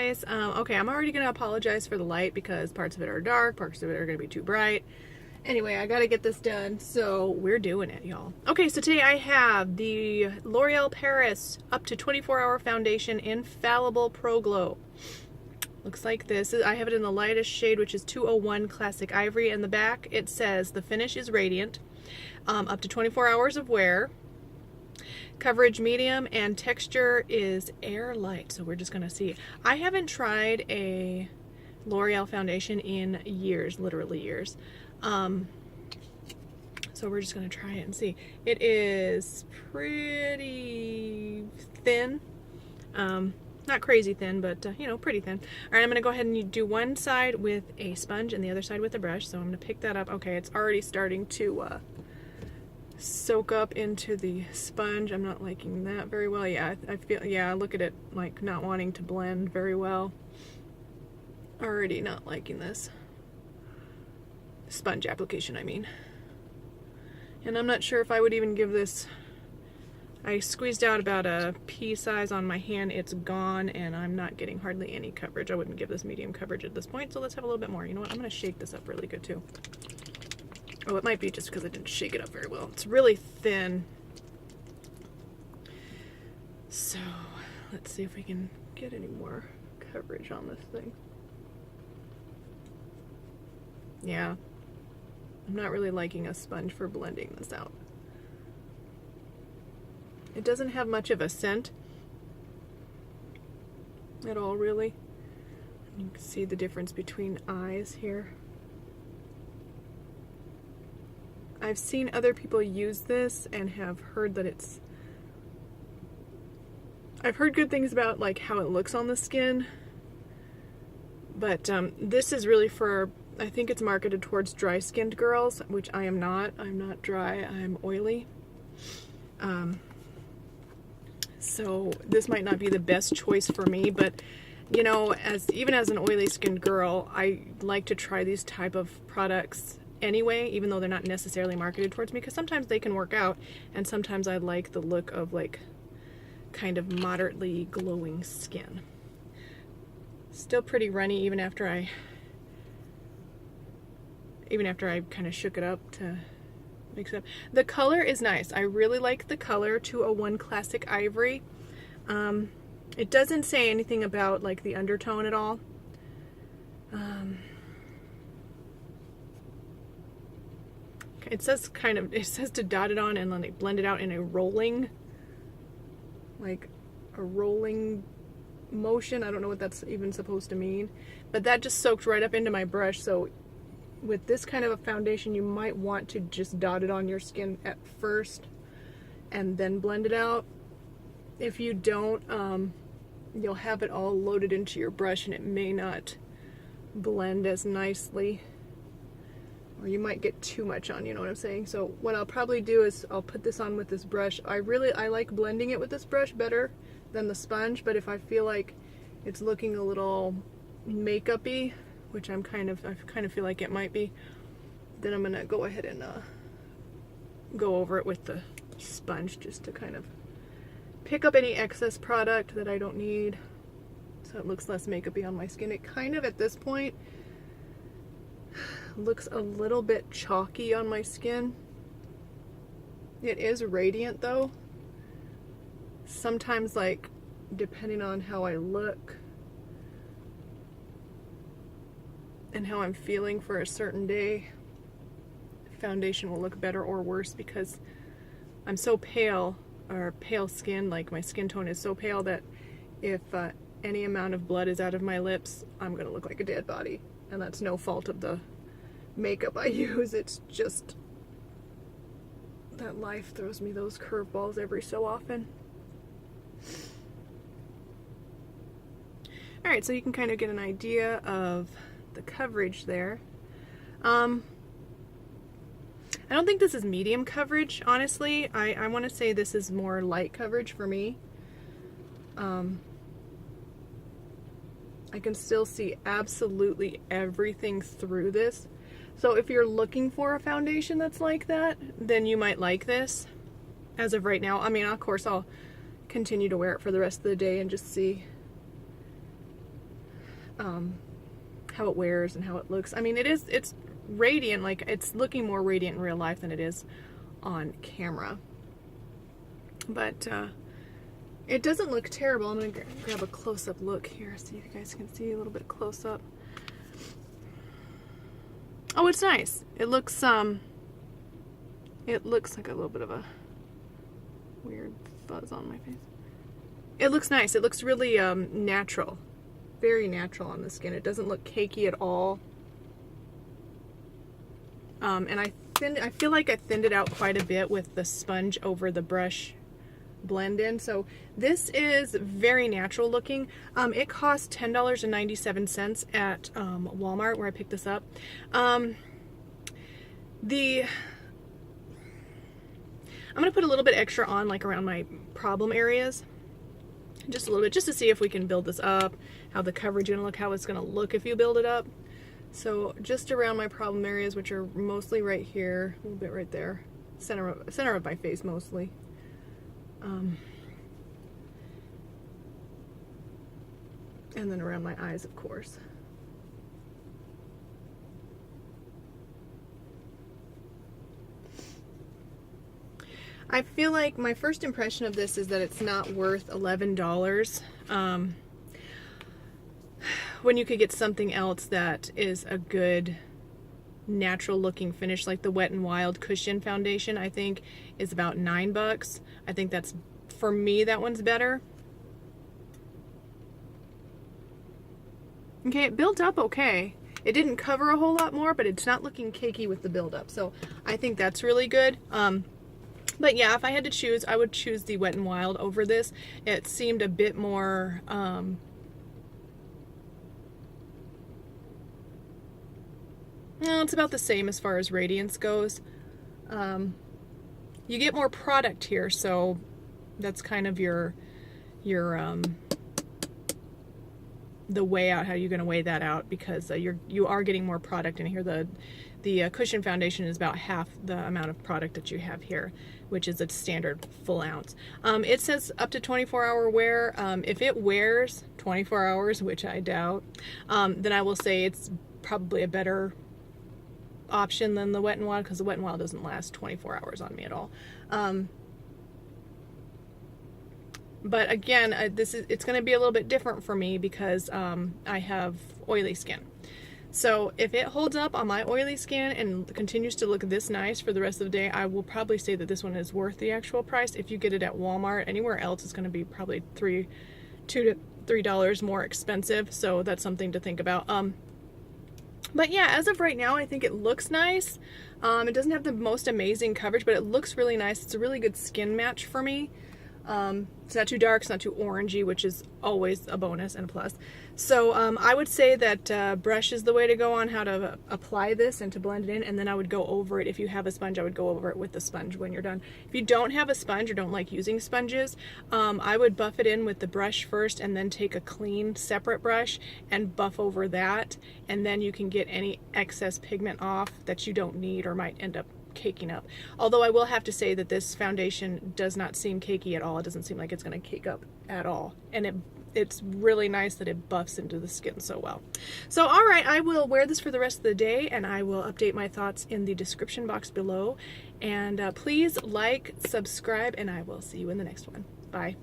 guys. Okay, I'm already going to apologize for the light because parts of it are dark, parts of it are going to be too bright. Anyway, I got to get this done, so we're doing it, y'all. Okay, so today I have the L'Oreal Paris Up to 24-Hour Foundation Infallible Pro Glow. Looks like this. I have it in the lightest shade, which is 201 Classic Ivory. In the back, it says the finish is radiant. Up to 24 hours of wear. Coverage medium and texture is air light. So we're just going to see. I haven't tried a L'Oreal foundation in years, literally years. So we're just going to try it and see. It is pretty thin. Not crazy thin, but you know, pretty thin. All right, I'm going to go ahead and do one side with a sponge and the other side with a brush. So I'm going to pick that up. Okay, it's already starting to soak up into the sponge. I'm not liking that very well. Yeah, I feel, yeah, look at it, like not wanting to blend very well. Already not liking this sponge application, I mean. And I'm not sure if I would even give this, I squeezed out about a pea size on my hand. It's gone and I'm not getting hardly any coverage. I wouldn't give this medium coverage at this point, so let's have a little bit more. You know what, I'm going to shake this up really good too. Oh, it might be just because I didn't shake it up very well. It's really thin. So, let's see if we can get any more coverage on this thing. Yeah. I'm not really liking a sponge for blending this out. It doesn't have much of a scent at all, really. You can see the difference between eyes here. I've seen other people use this and have heard that it's... I've heard good things about like how it looks on the skin, but this is really for, I think it's marketed towards dry-skinned girls, which I am not. I'm not dry, I'm oily. So this might not be the best choice for me, but you know, even as an oily skinned girl, I like to try these type of products anyway, even though they're not necessarily marketed towards me, because sometimes they can work out, and sometimes I like the look of like kind of moderately glowing skin. Still pretty runny even after I kind of shook it up to mix it up. The color is nice. I really like the color, 201 Classic Ivory. It doesn't say anything about like the undertone at all. It says to dot it on and then like blend it out in a rolling, like a rolling motion. I don't know what that's even supposed to mean, but that just soaked right up into my brush. So with this kind of a foundation, you might want to just dot it on your skin at first and then blend it out. If you don't, you'll have it all loaded into your brush and it may not blend as nicely. Or you might get too much on, you know what I'm saying? So what I'll probably do is I'll put this on with this brush. I like blending it with this brush better than the sponge, but if I feel like it's looking a little makeup-y, which I kind of feel like it might be, then I'm gonna go ahead and go over it with the sponge just to kind of pick up any excess product that I don't need, so it looks less makeup-y on my skin. It kind of, at this point, looks a little bit chalky on my skin. It is radiant though. Sometimes, like, depending on how I look and how I'm feeling for a certain day, foundation will look better or worse because I'm so pale, or pale skin, like my skin tone is so pale that if any amount of blood is out of my lips, I'm gonna look like a dead body. And that's no fault of the makeup I use, it's just that life throws me those curveballs every so often. Alright, so you can kind of get an idea of the coverage there. I don't think this is medium coverage, honestly. I want to say this is more light coverage for me. I can still see absolutely everything through this. So if you're looking for a foundation that's like that, then you might like this. As of right now, I mean, of course, I'll continue to wear it for the rest of the day and just see how it wears and how it looks. I mean, it's radiant, like it's looking more radiant in real life than it is on camera. But it doesn't look terrible. I'm gonna grab a close-up look here, see if you guys can see a little bit close up. Oh, it's nice. It looks like a little bit of a weird fuzz on my face. It looks nice. It looks really natural. Very natural on the skin. It doesn't look cakey at all. And I feel like I thinned it out quite a bit with the sponge over the brush blend in. So this is very natural looking. It cost $10.97 at Walmart, where I picked this up. I'm gonna put a little bit extra on, like around my problem areas, just a little bit, just to see if we can build this up, how the coverage is gonna look, how it's gonna look if you build it up. So just around my problem areas, which are mostly right here, a little bit right there, center of my face mostly. And then around my eyes, of course. I feel like my first impression of this is that it's not worth $11 when you could get something else that is a good natural looking finish, like the Wet n Wild Cushion Foundation, I think is about $9. I think that's, for me, that one's better. Okay, it built up okay. It didn't cover a whole lot more, but it's not looking cakey with the buildup, so I think that's really good. But yeah, if I had to choose, I would choose the Wet n Wild over this. It seemed a bit more, well, it's about the same as far as radiance goes. You get more product here, so that's kind of the way out, how you're going to weigh that out, because you are getting more product in here. The Cushion Foundation is about half the amount of product that you have here, which is a standard full ounce. It says up to 24-hour wear. If it wears 24 hours, which I doubt, then I will say it's probably a better option than the Wet n Wild, because the Wet n Wild doesn't last 24 hours on me at all. But again, it's going to be a little bit different for me because I have oily skin. So if it holds up on my oily skin and continues to look this nice for the rest of the day, I will probably say that this one is worth the actual price. If you get it at Walmart, anywhere else it's going to be probably $2 to $3 more expensive. So that's something to think about. But yeah, as of right now, I think it looks nice. It doesn't have the most amazing coverage, but it looks really nice. It's a really good skin match for me. It's not too dark, it's not too orangey, which is always a bonus and a plus. So I would say that brush is the way to go on how to apply this and to blend it in, and then I would go over it. If you have a sponge, I would go over it with the sponge when you're done. If you don't have a sponge or don't like using sponges, I would buff it in with the brush first and then take a clean separate brush and buff over that, and then you can get any excess pigment off that you don't need or might end up caking up. Although I will have to say that this foundation does not seem cakey at all. It doesn't seem like it's going to cake up at all, and it's really nice that it buffs into the skin so well. So alright, I will wear this for the rest of the day, and I will update my thoughts in the description box below. And please like, subscribe, and I will see you in the next one. Bye.